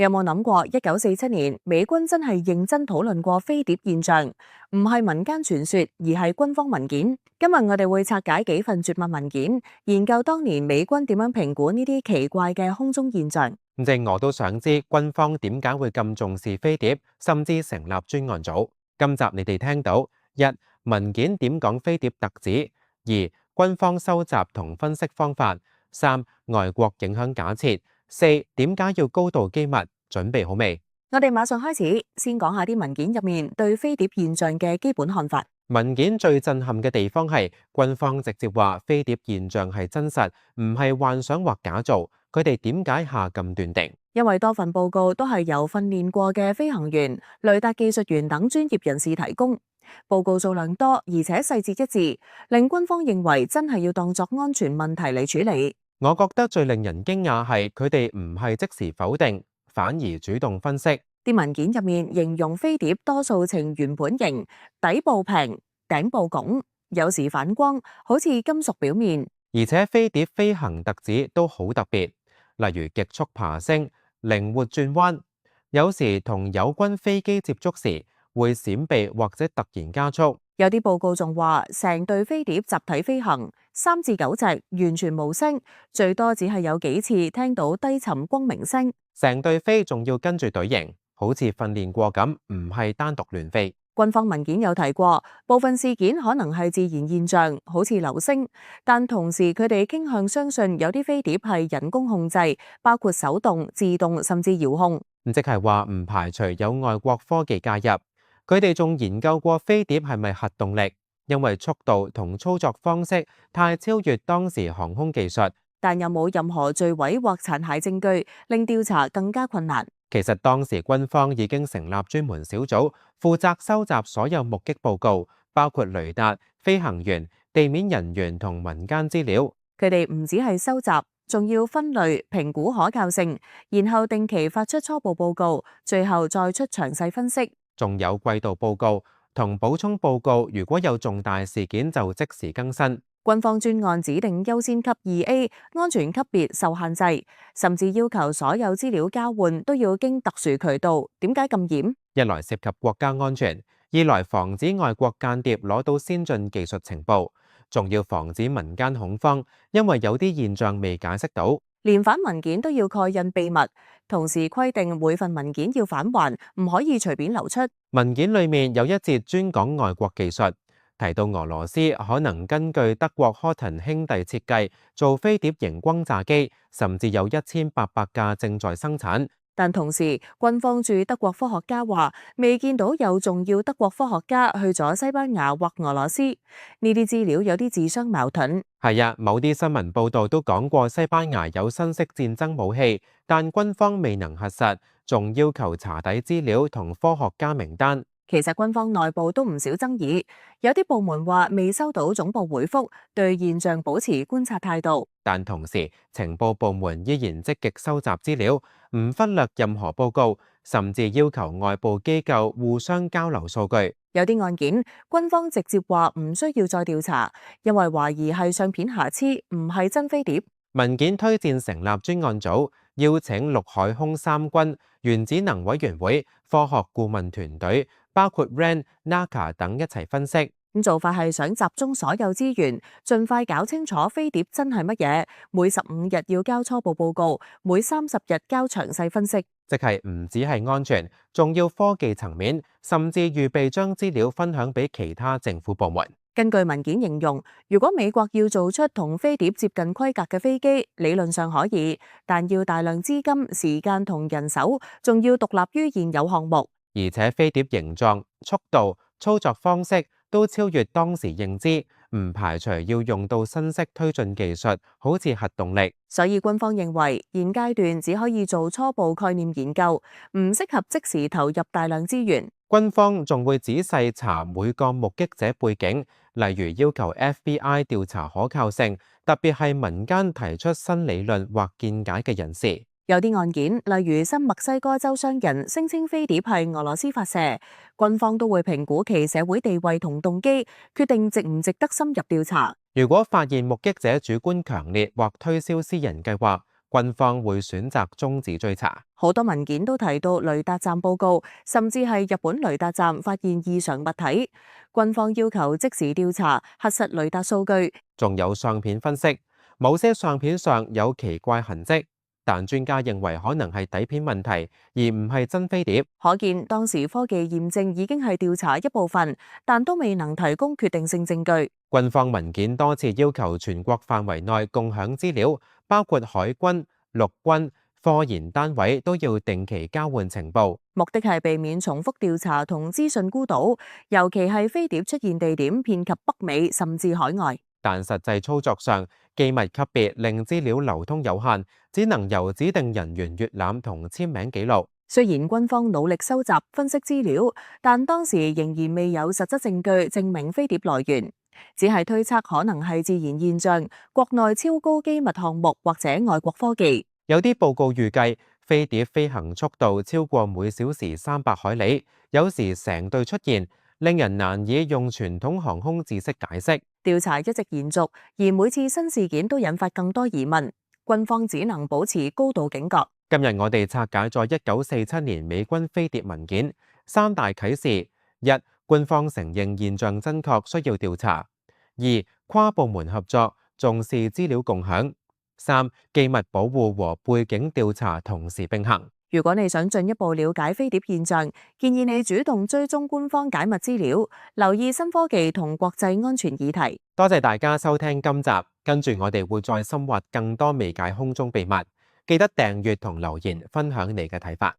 你有冇諗過1947年美軍真係認真討論過飛碟現象，唔係民間傳說，而係軍方文件。今日我哋會拆解幾份絕密文件，研究當年美軍點樣評估呢啲奇怪嘅空中現象。正我都想知軍方點解會咁重視飛碟，甚至成立專案組。今集你哋聽到：一、文件點講飛碟特指；二、軍方收集同分析方法；三、外國影響假設；四、點解要高度機密？準備好未？我哋馬上開始，先講下啲文件入面對飛碟現象嘅基本看法。文件最震撼嘅地方係軍方直接話飛碟現象係真實，唔係幻想或假造。佢哋點解下咁斷定？因為多份報告都係由訓練過嘅飛行員、雷達技術員等專業人士提供，報告數量多，而且細節一致，令軍方認為真係要當作安全問題嚟處理。我覺得最令人驚訝係佢哋唔係即時否定，反而主動分析。啲文件入面形容飛碟多數呈圓盤形，底部平，頂部拱，有時反光，好似金屬表面。而且飛碟飛行特指都好特別，例如極速爬升、靈活轉彎，有時同友軍飛機接觸時會閃避或者突然加速。有啲報告仲話，成隊飛碟集體飛行，3至9隻完全無聲，最多只係有幾次聽到低沉轟鳴聲。成隊飛仲要跟住隊形，好似訓練過咁，唔係單獨亂飛。軍方文件有提過，部分事件可能係自然現象，好似流星，但同時佢哋傾向相信有啲飛碟係人工控制，包括手動、自動甚至遙控。即係話唔排除有外國科技介入。佢哋仲研究過飛碟係咪核動力，因為速度同操作方式太超越當時航空技術。但有冇任何墜毀或殘骸證據，令調查更加困難。其實當時軍方已經成立專門小組，負責收集所有目擊報告，包括雷達、飛行員、地面人員同民間資料。佢哋唔止係收集，仲要分類、評估可靠性，然後定期發出初步報告，最後再出詳細分析。仲有季度報告同補充報告，如果有重大事件就即時更新。軍方專案指定優先級 2A， 安全級別受限制，甚至要求所有資料交換都要經特殊渠道。點解咁嚴？一來涉及國家安全，二來防止外國間諜攞到先進技術情報，仲要防止民間恐慌，因為有啲現象未解釋到。連返文件都要蓋印秘密，同時規定每份文件要返還，唔可以隨便流出。文件裡面有一節專講外國技術，提到俄羅斯可能根據德國柯騰兄弟設計做飛碟型轟炸機，甚至有1800架正在生產。但同時，軍方駐德國科學家話，未見到有重要德國科學家去咗西班牙或俄羅斯。呢啲資料有啲自相矛盾。係啊，某啲新聞報道都講過西班牙有新式戰爭武器，但軍方未能核實，仲要求查底資料同科學家名單。其實軍方內部都唔少爭議，有啲部門話未收到總部回覆，對現象保持觀察態度。但同時，情報部門依然積極收集資料，唔忽略任何報告，甚至要求外部機構互相交流數據。有啲案件，軍方直接話唔需要再調查，因為懷疑係相片瑕疵，唔係真飛碟。文件推薦成立專案組，邀請陸海空三軍、原子能委員會、科學顧問團隊，包括 RAND、NACA 等一齊分析。咁做法係想集中所有資源，盡快搞清楚飛碟真係乜嘢。每15日要交初步報告，每30日交詳細分析。即係唔止係安全，仲要科技層面，甚至預備將資料分享俾其他政府部門。根據文件形容，如果美國要做出同飛碟接近規格嘅飛機，理論上可以，但要大量資金、時間同人手，仲要獨立於現有項目。而且飛碟形狀、速度、操作方式都超越當時認知，唔排除要用到新式推進技術，好似核動力。所以軍方認為現階段只可以做初步概念研究，唔適合即時投入大量資源。軍方仲會仔細查每個目擊者背景，例如要求 FBI 調查可靠性，特別係民間提出新理論或見解嘅人士。有啲案件，例如新墨西哥州商人聲稱飛碟係俄羅斯發射，軍方都會評估其社會地位同動機，決定值唔值得深入調查。如果發現目擊者主觀強烈或推銷私人計劃，軍方會選擇終止追查。好多文件都提到雷達站報告，甚至係日本雷達站發現異常物體。軍方要求即時調查，核實雷達數據。仲有相片分析，某些相片上有奇怪痕跡，但專家認為可能係底片問題，而唔係真飛碟。可見當時科技驗證已經係調查一部分，但都未能提供決定性證據。軍方文件多次要求全國範圍內共享資料，包括海軍、陸軍、科研單位都要定期交換情報，目的係避免重複調查同資訊孤島，尤其係飛碟出現地點遍及北美甚至海外。但實際操作上，機密級別令資料流通有限，只能由指定人員閱覽同簽名記錄。雖然軍方努力收集分析資料，但當時仍然未有實質證據證明飛碟來源，只係推測可能係自然現象、國內超高機密項目或者外國科技。有啲報告預計飛碟飛行速度超過每小時300海里，有時成隊出現，令人難以用傳統航空知識解釋。調查一直延續，而每次新事件都引發更多疑問，軍方只能保持高度警覺。今日我哋拆解咗1947年美軍飛碟文件，3大啟示：一、官方承認現象真確，需要調查；二、跨部門合作，重視資料共享；三、機密保護和背景調查同時並行。如果你想進一步了解飛碟現象，建議你主動追蹤官方解密資料，留意新科技同國際安全議題。多謝大家收聽今集，跟住我哋會再深挖更多未解空中秘密。記得訂閱同留言，分享你嘅睇法。